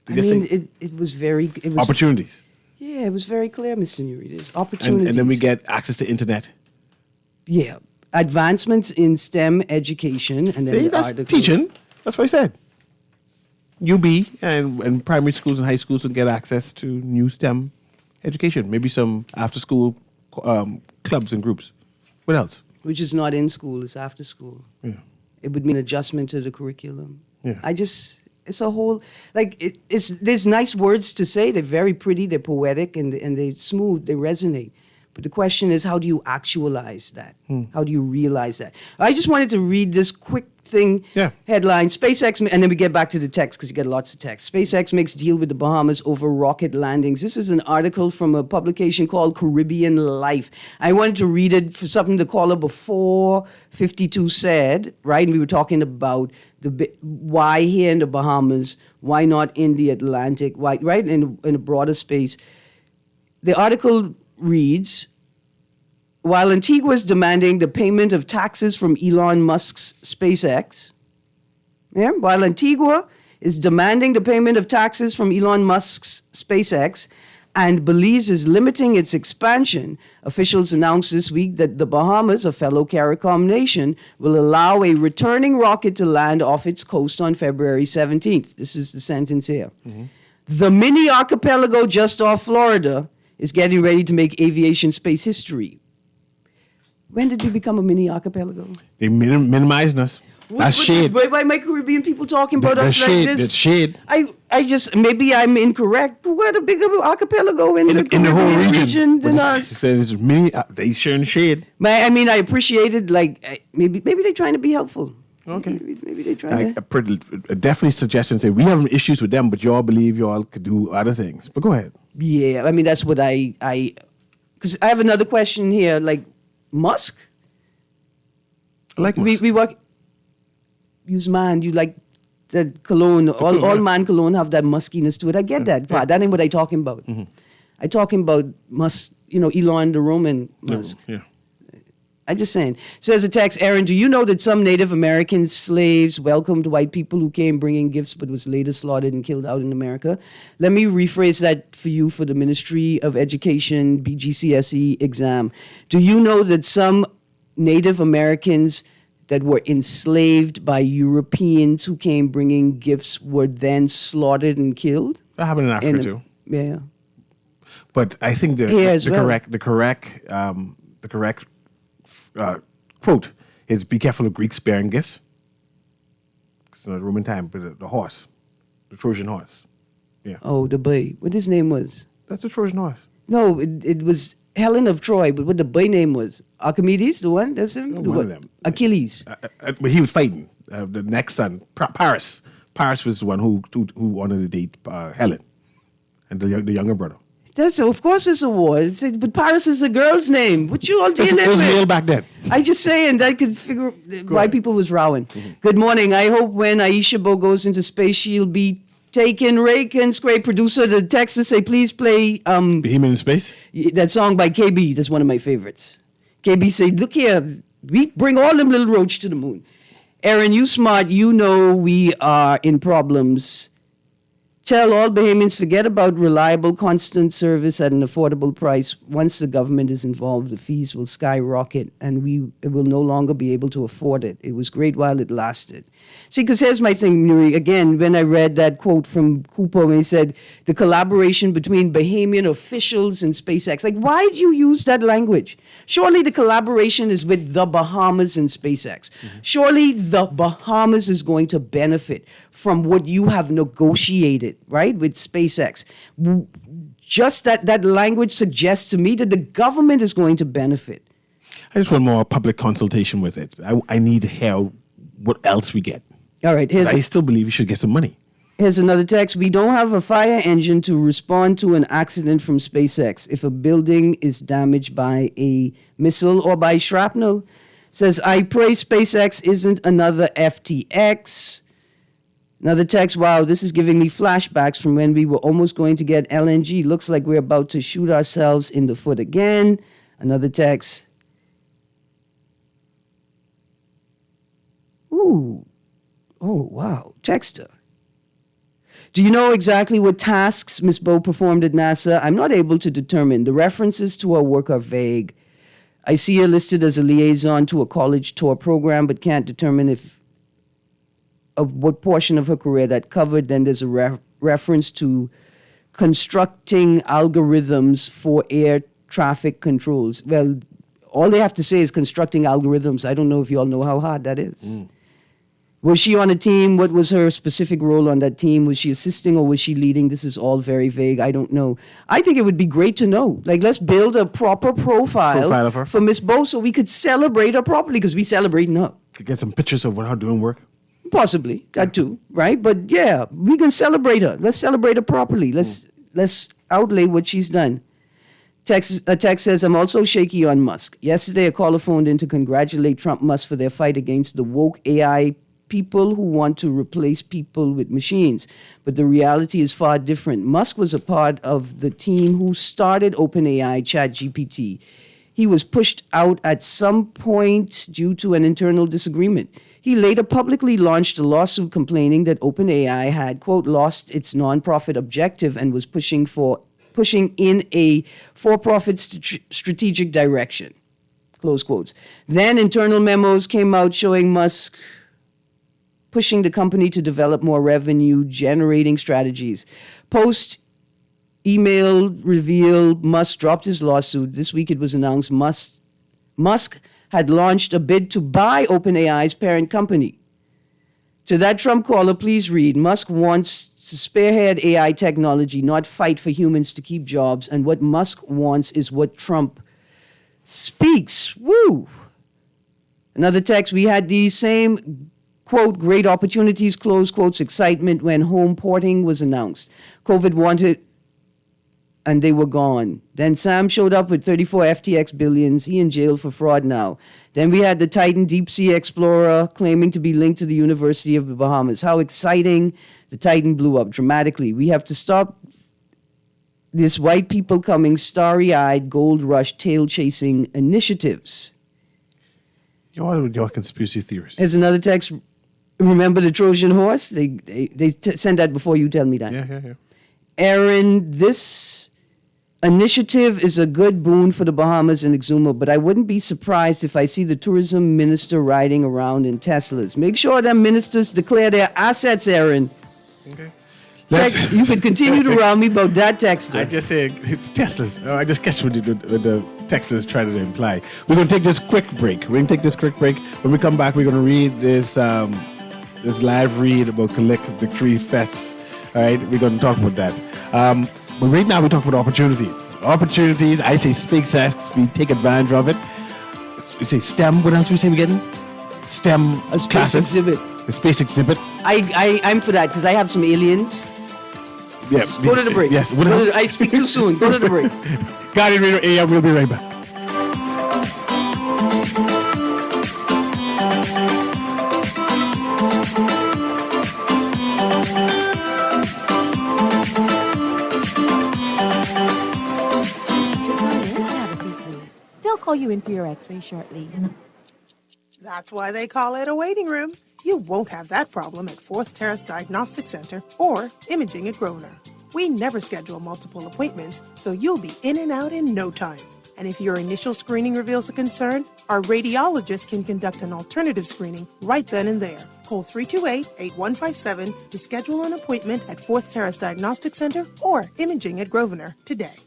I Did they mean, say it was very... It was, opportunities. yeah, it was very clear, Mr. Newry. There's opportunities. And then we get access to internet. Yeah. Advancements in STEM education. And then See, the that's article. teaching. That's what I said. UB and primary schools and high schools will get access to new STEM education. Maybe some after-school clubs and groups. What else? Which is not in school, it's after school. Yeah. It would mean adjustment to the curriculum. Yeah. It's a whole, like, there's nice words to say. They're very pretty, they're poetic, and they're smooth, they resonate. But the question is, how do you actualize that? How do you realize that? I just wanted to read this quick thing, headline, SpaceX, and then we get back to the text because you get lots of text. SpaceX makes deal with the Bahamas over rocket landings. This is an article from a publication called Caribbean Life. I wanted to read it for something the caller before 52 said, right? And we were talking about why here in the Bahamas, why not in the Atlantic, why, right, in a broader space. The article reads, while Antigua is demanding the payment of taxes from Elon Musk's SpaceX, while Antigua is demanding the payment of taxes from Elon Musk's SpaceX and Belize is limiting its expansion, officials announced this week that the Bahamas, a fellow CARICOM nation, will allow a returning rocket to land off its coast on February 17th. This is the sentence here. Mm-hmm. The mini archipelago just off Florida is getting ready to make aviation space history. When did we become a mini archipelago? They minimizing us. That's shade. Why my Caribbean people talking about us like shade. this? That's shade. I just, maybe I'm incorrect, but we're the bigger archipelago in the whole region than us. So there's many, they sharing shade. I mean, I appreciated, like, maybe they're trying to be helpful. Okay. Maybe they try that. Definitely suggestions say we have issues with them, but y'all believe y'all could do other things. But go ahead. Yeah, I mean that's what I because I have another question here. Like Musk, I like we work. Use man, you like the cologne. All man cologne have that muskiness to it. I get that part. That ain't what I talking about. I talking about Musk. Elon the Roman Musk. Yeah. I just saying. Says a text, Aaron, do you know that some Native American slaves welcomed white people who came bringing gifts but was later slaughtered and killed out in America? Let me rephrase that for you for the Ministry of Education BGCSE exam. Do you know that some Native Americans that were enslaved by Europeans who came bringing gifts were then slaughtered and killed? That happened in Africa too. Yeah. But I think the correct quote is be careful of Greeks bearing gifts. It's not Roman time, but the horse, the Trojan horse. Yeah. Oh, the boy. What his name was? That's the Trojan horse. No, it was Helen of Troy, but what the boy name was? Archimedes, the one? That's him? One of them. Achilles. But he was fighting. The next son, Paris. Paris was the one who wanted to date Helen and the younger brother. Of course it's a war. But Paris is a girl's name. What you all dealing It was with? male back then. I just saying that could figure why people was rowing. Good morning. I hope when Aisha Bo goes into space, she'll be taken. Ray Kinscrape, producer, the text to say, please play Behemoth in Space? that song by KB. That's one of my favorites. KB said, look here, we bring all them little roach to the moon. Aaron, you smart. You know we are in problems. Tell all Bahamians, forget about reliable, constant service at an affordable price. Once the government is involved, the fees will skyrocket and we will no longer be able to afford it. It was great while it lasted. See, because here's my thing, Newry. Again, when I read that quote from Cooper, when he said the collaboration between Bahamian officials and SpaceX, like, why do you use that language? Surely the collaboration is with the Bahamas and SpaceX. Surely the Bahamas is going to benefit from what you have negotiated, right, with SpaceX. Just that language suggests to me that the government is going to benefit. I just want more public consultation with it. I need to hear what else we get. All right. I still believe we should get some money. Here's another text. We don't have a fire engine to respond to an accident from SpaceX. If a building is damaged by a missile or by shrapnel, says, I pray SpaceX isn't another FTX. Another text, wow, this is giving me flashbacks from when we were almost going to get LNG. Looks like we're about to shoot ourselves in the foot again. Another text. Ooh. Oh, wow. Texter. Do you know exactly what tasks Ms. Bo performed at NASA? I'm not able to determine. The references to her work are vague. I see her listed as a liaison to a college tour program, but can't determine of what portion of her career that covered. Then there's a reference to constructing algorithms for air traffic controls. Well, all they have to say is constructing algorithms. I don't know if you all know how hard that is. Was she on a team? What was her specific role on that team? Was she assisting or was she leading? This is all very vague. I don't know. I think it would be great to know. Like, let's build a proper profile of her. for Miss Bo so we could celebrate her properly because we celebrating her. Could get some pictures of her doing work. Possibly, that too, right? But yeah, we can celebrate her. Let's celebrate her properly. Let's outlay what she's done. A text says, I'm also shaky on Musk. Yesterday, a caller phoned in to congratulate Trump Musk for their fight against the woke AI people who want to replace people with machines. But the reality is far different. Musk was a part of the team who started OpenAI ChatGPT. He was pushed out at some point due to an internal disagreement. He later publicly launched a lawsuit complaining that OpenAI had, quote, lost its nonprofit objective and was pushing in a for-profit strategic direction, close quotes. Then internal memos came out showing Musk pushing the company to develop more revenue-generating strategies. Post-email reveal, Musk dropped his lawsuit. This week it was announced Musk had launched a bid to buy OpenAI's parent company. To that Trump caller, please read, Musk wants to spearhead AI technology, not fight for humans to keep jobs. And what Musk wants is what Trump speaks. Woo! Another text, we had these same quote, great opportunities, close quotes, excitement when home porting was announced. COVID wanted, and they were gone. Then Sam showed up with 34 FTX billions. He in jail for fraud now. Then we had the Titan Deep Sea Explorer claiming to be linked to the University of the Bahamas. How exciting. The Titan blew up dramatically. We have to stop this white people coming starry-eyed, gold rush, tail-chasing initiatives. You're conspiracy theorists. There's another text. Remember the Trojan horse? They send that before you tell me that. Yeah. Aaron, this initiative is a good boon for the Bahamas and Exuma, but I wouldn't be surprised if I see the tourism minister riding around in Teslas. Make sure that ministers declare their assets, Aaron. Okay. You can continue to round me about that texter. I just said Teslas. I just catch what the text is trying to imply. We're going to take this quick break. When we come back, we're going to read this live read about Collect Victory Fest. All right, we're going to talk about that. But right now, we talk about opportunities. Opportunities. I say SpaceX. We take advantage of it. We say STEM. What else we say we getting? STEM. A space classes. exhibit. The space exhibit. I'm for that because I have some aliens. Yeah. Go to the break. Yes. I speak too soon. Go to the break. Guardian Radio AM. We'll be right back. They'll call you in for your x-ray shortly. That's why they call it a waiting room. You won't have that problem at 4th Terrace Diagnostic Center or Imaging at Grosvenor. We never schedule multiple appointments, so you'll be in and out in no time. And if your initial screening reveals a concern, our radiologist can conduct an alternative screening right then and there. Call 328-8157 to schedule an appointment at 4th Terrace Diagnostic Center or Imaging at Grosvenor today.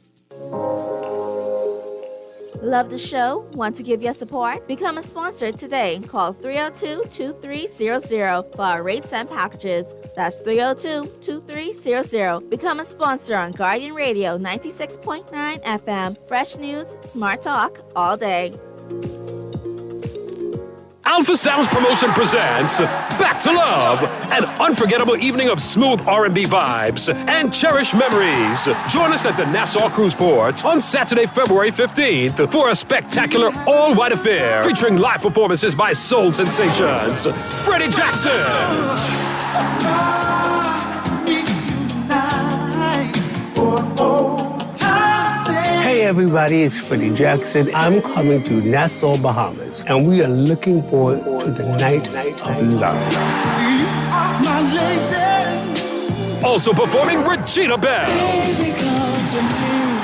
Love the show? Want to give your support? Become a sponsor today. Call 302-2300 for our rates and packages. That's 302-2300. Become a sponsor on Guardian Radio 96.9 FM. Fresh news, smart talk, all day. Alpha Sounds Promotion presents Back to Love, an unforgettable evening of smooth R&B vibes and cherished memories. Join us at the Nassau Cruise Port on Saturday, February 15th for a spectacular all-white affair featuring live performances by soul sensations Freddie Jackson, Hey everybody, it's Freddie Jackson. I'm coming to Nassau, Bahamas, and we are looking forward to the night of love. also performing Regina Bell.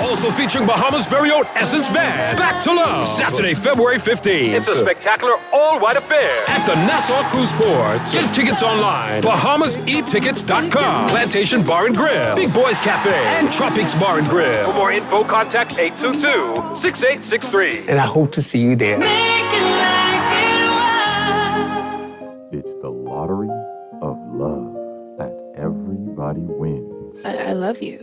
Also featuring Bahamas' very own Essence Band. Back to Love. Saturday, February 15th. It's a spectacular all-white affair at the Nassau Cruise Port. Get tickets online. BahamasEtickets.com. Plantation Bar and Grill. Big Boys Cafe. And Tropics Bar and Grill. For more info, contact 822-6863. And I hope to see you there. It's the lottery of love at Everybody Wins. I love you.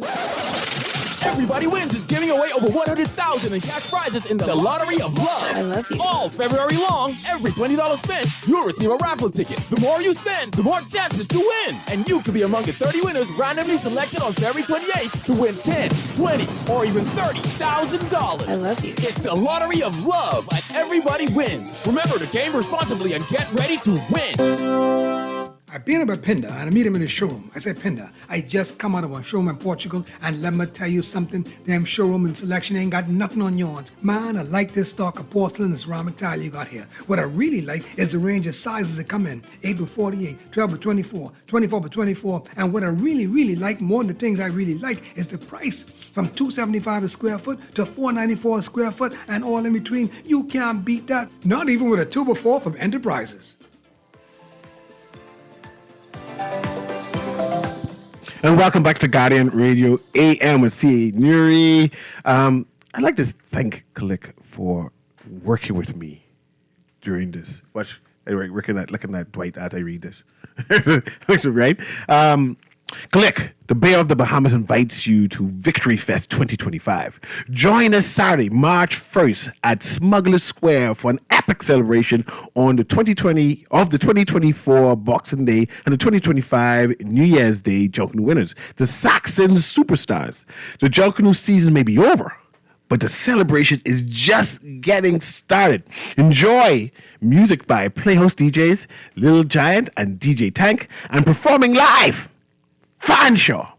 Everybody Wins is giving away over $100,000 in cash prizes in the Lottery of Love. I love you. All February long, every $20 spent, you'll receive a raffle ticket. The more you spend, the more chances to win. And you could be among the 30 winners randomly selected on February 28th to win $10, $20, or even $30,000. I love you. It's the Lottery of Love at Everybody Wins. Remember to game responsibly and get ready to win. I've been up at Pinda and I meet him in the showroom. I said, Pinda, I just come out of a showroom in Portugal and let me tell you something. Them showroom and selection ain't got nothing on yours. Man, I like this stock of porcelain and ceramic tile you got here. What I really like is the range of sizes that come in. 8 by 48, 12 by 24, 24 by 24. And what I really like more than the things I really like is the price. From $275 a square foot to $494 a square foot and all in between. You can't beat that. Not even with a 2x4 from Enterprises. And welcome back to Guardian Radio AM with C.A. Newry. I'd like to thank Kalik for working with me during this. Watch, looking at Dwight as I read this. Right? Kalik, the Bay of the Bahamas invites you to Victory Fest 2025. Join us Saturday, March 1st at Smuggler Square for an epic epic celebration on the 2024 Boxing Day and the 2025 New Year's Day Junkanoo winners, the Saxon Superstars. The Junkanoo season may be over, but the celebration is just getting started. Enjoy music by Playhouse DJs, Little Giant and DJ Tank, and performing live, Fanshaw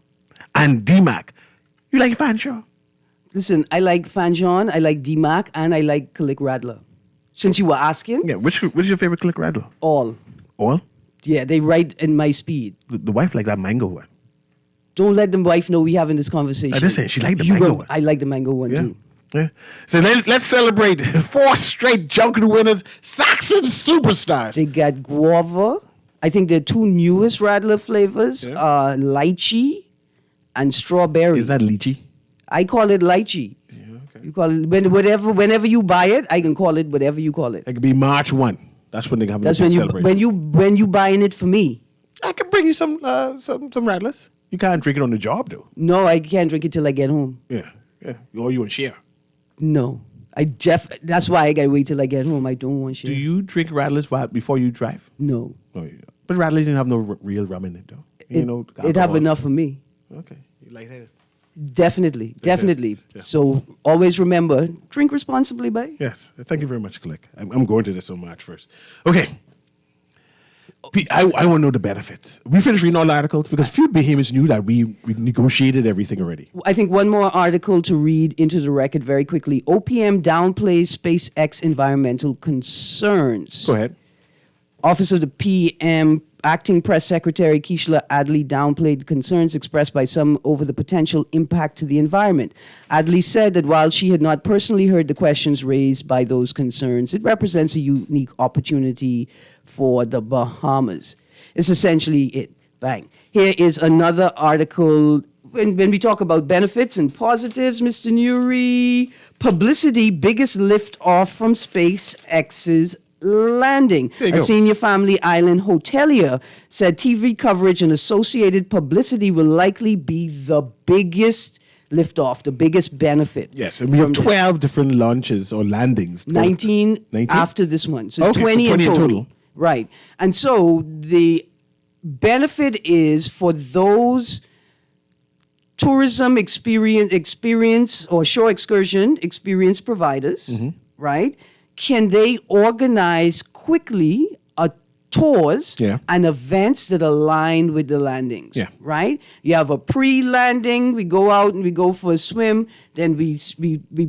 and D-Mac. You like Fanshaw? Listen, I like Fanjon, I like D-Mac, and I like Click Rattler. Since you were asking. Yeah, which is your favorite Click Rattler? All. All? Yeah, they write in my speed. The wife like that mango one. Don't let the wife know we having this conversation. I just said she liked the mango one. I like the mango one too. Yeah. So let's celebrate 4 straight Junkanoo winners, Saxon Superstars. They got guava. I think their 2 newest Rattler flavors are lychee and strawberry. Is that lychee? I call it lychee. Yeah, okay. You call it whenever you buy it, I can call it whatever you call it. It could be March 1. That's when they have That's a when celebration. when you buying it for me. I can bring you some Rattlers. You can't drink it on the job though. No, I can't drink it till I get home. Yeah. Or you want share. No. That's why I gotta wait till I get home. I don't want share. Do you drink Rattlers before you drive? No. Oh, yeah. But Rattlers didn't have no real rum in it though. It have enough for me. Okay. You like that? Definitely. Yeah. So always remember, drink responsibly, bye. Yes. Thank you very much, Click. I'm going to this so much first. Okay. I want to know the benefits. We finished reading all the articles because few behemoths knew that we negotiated everything already. I think one more article to read into the record very quickly. OPM downplays SpaceX environmental concerns. Go ahead. Office of the PM Acting Press Secretary Keishla Adley downplayed concerns expressed by some over the potential impact to the environment. Adley said that while she had not personally heard the questions raised by those concerns, it represents a unique opportunity for the Bahamas. It's essentially it. Bang. Here is another article. When we talk about benefits and positives, Mr. Newry, publicity, biggest lift off from SpaceX's landing. A senior Family Island hotelier said TV coverage and associated publicity will likely be the biggest liftoff, the biggest benefit. Yes, and we have 12 different launches or landings. 19 after this one. So okay, 20, so 20 in total. Right. And so the benefit is for those tourism experience or shore excursion experience providers, right? Can they organize quickly tours and events that align with the landings, right? You have a pre-landing, we go out and we go for a swim, then we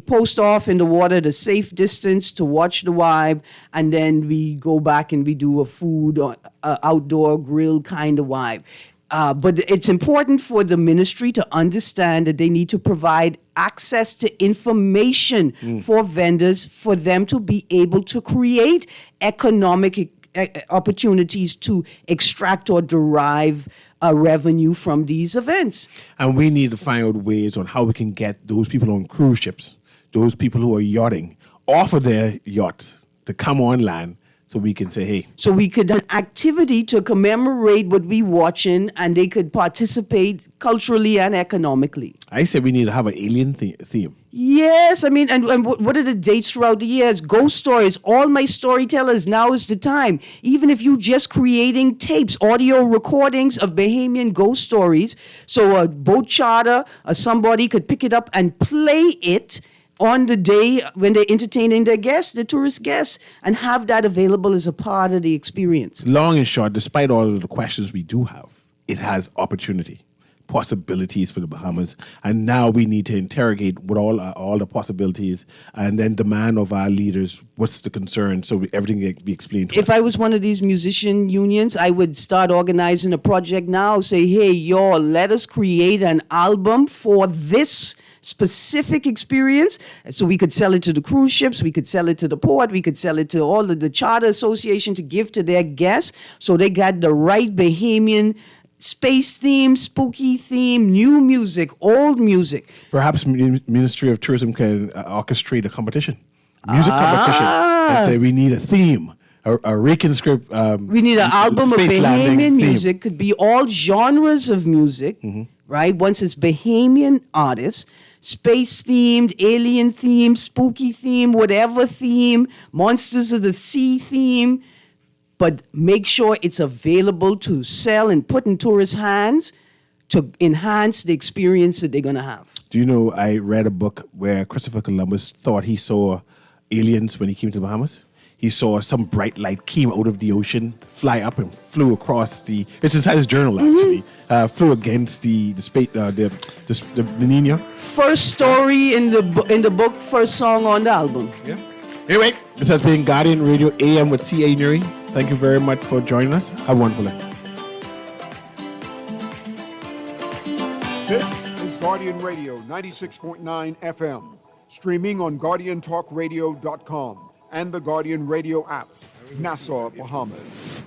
post off in the water at a safe distance to watch the vibe, and then we go back and we do a food or outdoor grill kind of vibe. But it's important for the ministry to understand that they need to provide access to information for vendors for them to be able to create economic opportunities to extract or derive revenue from these events. And we need to find out ways on how we can get those people on cruise ships, those people who are yachting, off of their yachts to come on land so we can say, hey. So we could have activity to commemorate what we watching, and they could participate culturally and economically. I say we need to have an alien theme. Yes, I mean, and what are the dates throughout the years? Ghost stories. All my storytellers, now is the time. Even if you just creating tapes, audio recordings of Bahamian ghost stories, so a boat charter or somebody could pick it up and play it on the day when they're entertaining their guests, the tourist guests, and have that available as a part of the experience. Long and short, despite all of the questions we do have, it has opportunity, possibilities for the Bahamas. And now we need to interrogate what all the possibilities and then demand of our leaders what's the concern so everything can be explained to us. If I was one of these musician unions, I would start organizing a project now, say, hey, y'all, let us create an album for this specific experience. So we could sell it to the cruise ships, we could sell it to the port, we could sell it to all of the charter association to give to their guests. So they got the right Bahamian space theme, spooky theme, new music, old music. Perhaps Ministry of Tourism can orchestrate a competition, music competition, and say we need a theme. A Rican script. We need an album of Bahamian music. Could be all genres of music, right? Once it's Bahamian artists. space themed, alien themed, spooky theme, whatever theme, monsters of the sea theme. But make sure it's available to sell and put in tourists' hands to enhance the experience that they're going to have. Do you know, I read a book where Christopher Columbus thought he saw aliens when he came to the Bahamas. He saw some bright light came out of the ocean, fly up and flew across the. It's inside his journal actually. Flew against the Nina. First story in the book, first song on the album. Yeah. Anyway, this has been Guardian Radio AM with C.A. Newry. Thank you very much for joining us. Have a wonderful day. This is Guardian Radio 96.9 FM, streaming on GuardianTalkRadio.com and the Guardian Radio app, Nassau, Bahamas.